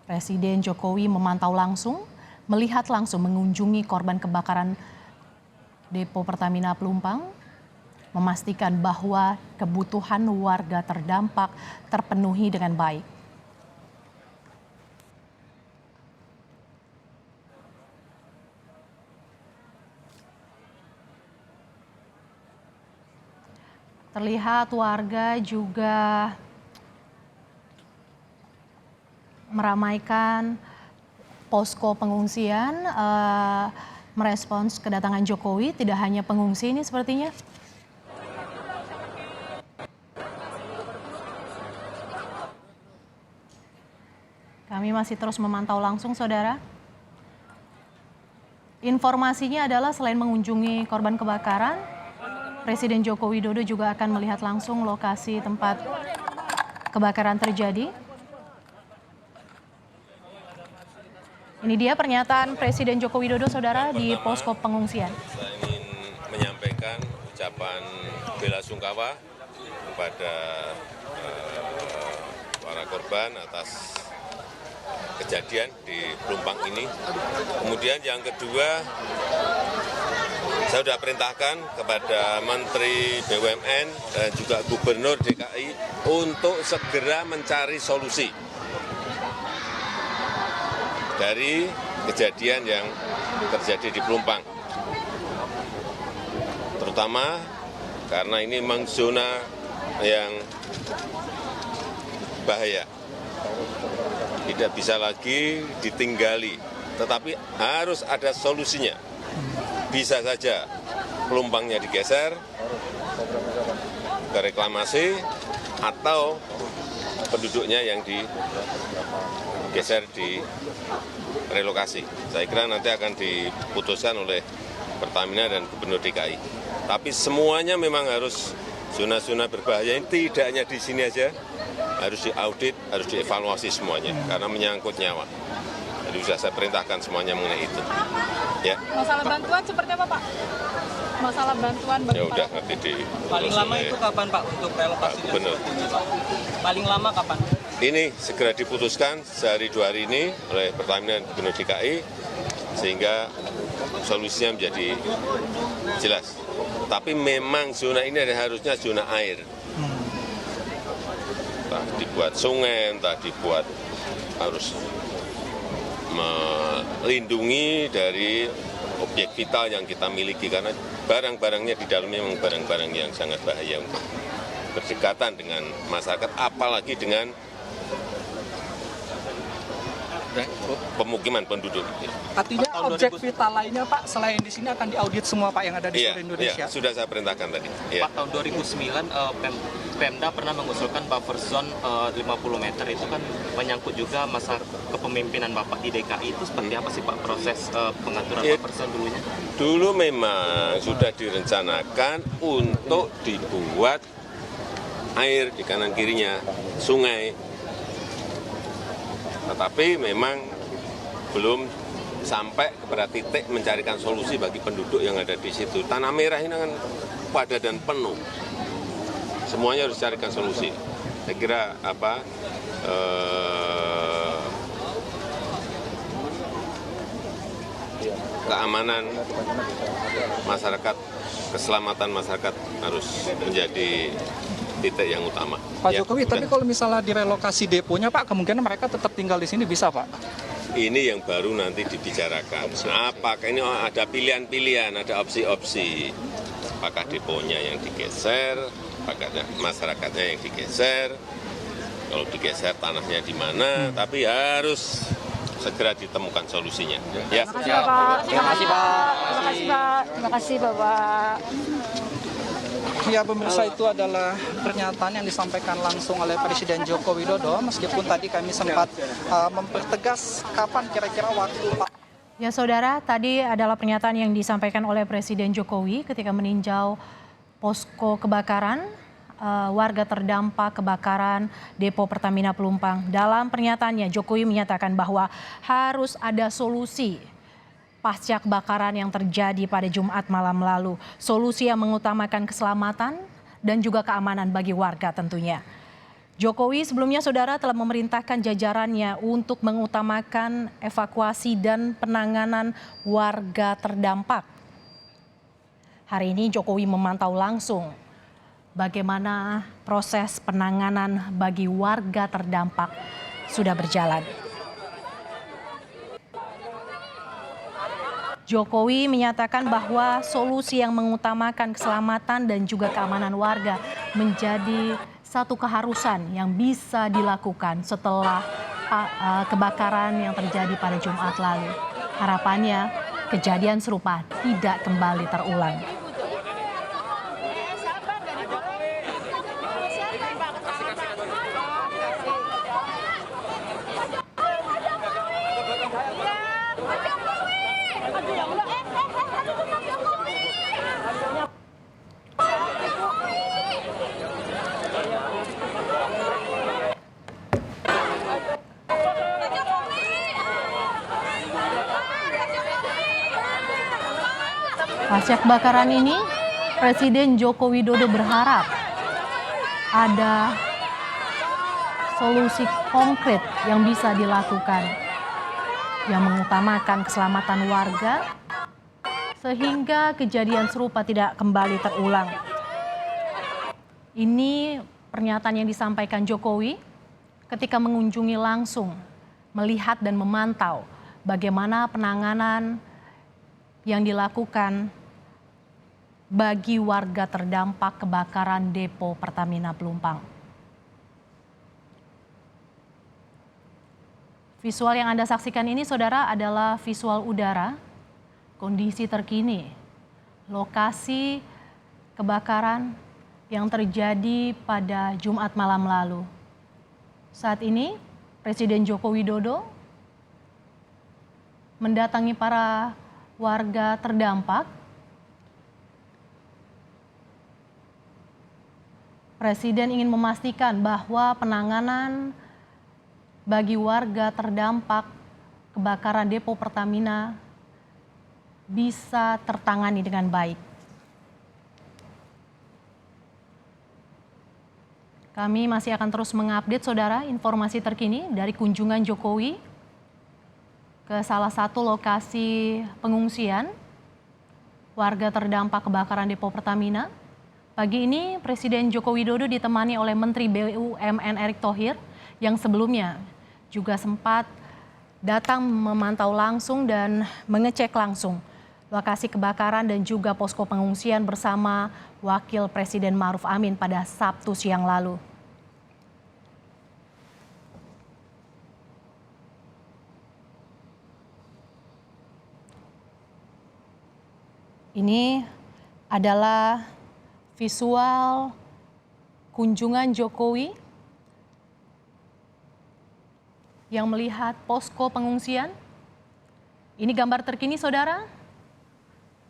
Presiden Jokowi memantau langsung, melihat langsung mengunjungi korban kebakaran Depo Pertamina Pelumpang, memastikan bahwa kebutuhan warga terdampak terpenuhi dengan baik. Terlihat warga juga meramaikan posko pengungsian, merespons kedatangan Jokowi. Tidak hanya pengungsi ini sepertinya. Kami masih terus memantau langsung, saudara. Informasinya adalah selain mengunjungi korban kebakaran, Presiden Joko Widodo juga akan melihat langsung lokasi tempat kebakaran terjadi. Ini dia pernyataan Presiden Joko Widodo, saudara, di posko pengungsian. Saya ingin menyampaikan ucapan bela sungkawa kepada para korban atas kejadian di Pelumpang ini. Kemudian yang kedua, saya sudah perintahkan kepada Menteri BUMN dan juga Gubernur DKI untuk segera mencari solusi dari kejadian yang terjadi di Pelumpang. Terutama karena ini memang zona yang bahaya. Tidak bisa lagi ditinggali, tetapi harus ada solusinya. Bisa saja pelumpangnya digeser ke reklamasi atau penduduknya yang digeser di relokasi. Saya kira nanti akan diputuskan oleh Pertamina dan Gubernur DKI. Tapi semuanya memang harus zona-zona berbahaya ini tidak hanya di sini aja, harus diaudit, harus dievaluasi semuanya karena menyangkut nyawa. Jadi sudah saya perintahkan semuanya mengenai itu. Ya. Masalah bantuan seperti apa, Pak? Masalah bantuan bagi ya udah nanti di paling lama itu kapan, Pak, untuk relokasi? Paling lama kapan? Ini segera diputuskan sehari 2 hari ini oleh Pertamina dan Gubernur DKI sehingga solusinya menjadi jelas. Tapi memang zona ini harusnya zona air. Entah dibuat sungai, entah dibuat harus melindungi dari objek vital yang kita miliki karena barang-barangnya di dalamnya memang barang-barang yang sangat bahaya untuk berdekatan dengan masyarakat, apalagi dengan pemukiman penduduk. Artinya objek vital lainnya, Pak, selain di sini akan diaudit semua, Pak, yang ada di seluruh Indonesia? Iya, sudah saya perintahkan tadi. Pak, tahun 2009 Pemda pernah mengusulkan buffer zone 50 meter. Itu kan menyangkut juga masa kepemimpinan Bapak di DKI. Itu seperti apa sih, Pak, proses pengaturan buffer zone dulunya? Dulu memang sudah direncanakan untuk dibuat air di kanan kirinya, sungai. Tetapi memang belum sampai kepada titik mencarikan solusi bagi penduduk yang ada di situ. Tanah Merah ini kan padat dan penuh. Semuanya harus carikan solusi. Saya kira keamanan masyarakat, keselamatan masyarakat harus menjadi titik yang utama. Pak Jokowi, tapi kalau misalnya direlokasi deponya, Pak, kemungkinan mereka tetap tinggal di sini bisa, Pak? Ini yang baru nanti dibicarakan. Apakah ini ada pilihan-pilihan, ada opsi-opsi. Apakah deponya yang digeser, apakah masyarakatnya yang digeser, kalau digeser tanahnya di mana, tapi harus segera ditemukan solusinya. Ya. Terima kasih, Bapak. Terima kasih, Pak. Terima kasih, Pak. Terima kasih, Bapak. Ya, pemirsa, itu adalah pernyataan yang disampaikan langsung oleh Presiden Joko Widodo, meskipun tadi kami sempat mempertegas kapan kira-kira waktu, Pak. Ya, saudara, tadi adalah pernyataan yang disampaikan oleh Presiden Jokowi ketika meninjau posko kebakaran warga terdampak kebakaran Depo Pertamina Pelumpang. Dalam pernyataannya, Jokowi menyatakan bahwa harus ada solusi pasca kebakaran yang terjadi pada Jumat malam lalu. Solusi yang mengutamakan keselamatan dan juga keamanan bagi warga tentunya. Jokowi sebelumnya saudara telah memerintahkan jajarannya untuk mengutamakan evakuasi dan penanganan warga terdampak. Hari ini Jokowi memantau langsung bagaimana proses penanganan bagi warga terdampak sudah berjalan. Jokowi menyatakan bahwa solusi yang mengutamakan keselamatan dan juga keamanan warga menjadi satu keharusan yang bisa dilakukan setelah kebakaran yang terjadi pada Jumat lalu. Harapannya kejadian serupa tidak kembali terulang. Pasca kebakaran ini, Presiden Joko Widodo berharap ada solusi konkret yang bisa dilakukan yang mengutamakan keselamatan warga sehingga kejadian serupa tidak kembali terulang. Ini pernyataan yang disampaikan Jokowi ketika mengunjungi langsung, melihat dan memantau bagaimana penanganan yang dilakukan bagi warga terdampak kebakaran depo Pertamina Pelumpang. Visual yang Anda saksikan ini, saudara, adalah visual udara, kondisi terkini, lokasi kebakaran yang terjadi pada Jumat malam lalu. Saat ini, Presiden Joko Widodo mendatangi para warga terdampak. Presiden ingin memastikan bahwa penanganan bagi warga terdampak kebakaran depo Pertamina bisa tertangani dengan baik. Kami masih akan terus mengupdate saudara informasi terkini dari kunjungan Jokowi ke salah satu lokasi pengungsian warga terdampak kebakaran depo Pertamina. Pagi ini Presiden Joko Widodo ditemani oleh Menteri BUMN Erick Thohir yang sebelumnya juga sempat datang memantau langsung dan mengecek langsung lokasi kebakaran dan juga posko pengungsian bersama Wakil Presiden Ma'ruf Amin pada Sabtu siang lalu. Ini adalah visual kunjungan Jokowi yang melihat posko pengungsian. Ini gambar terkini saudara.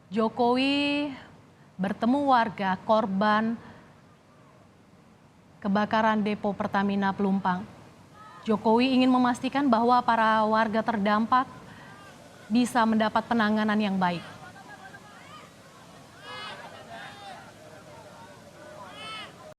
Jokowi bertemu warga korban kebakaran depo Pertamina Pelumpang. Jokowi ingin memastikan bahwa para warga terdampak bisa mendapat penanganan yang baik.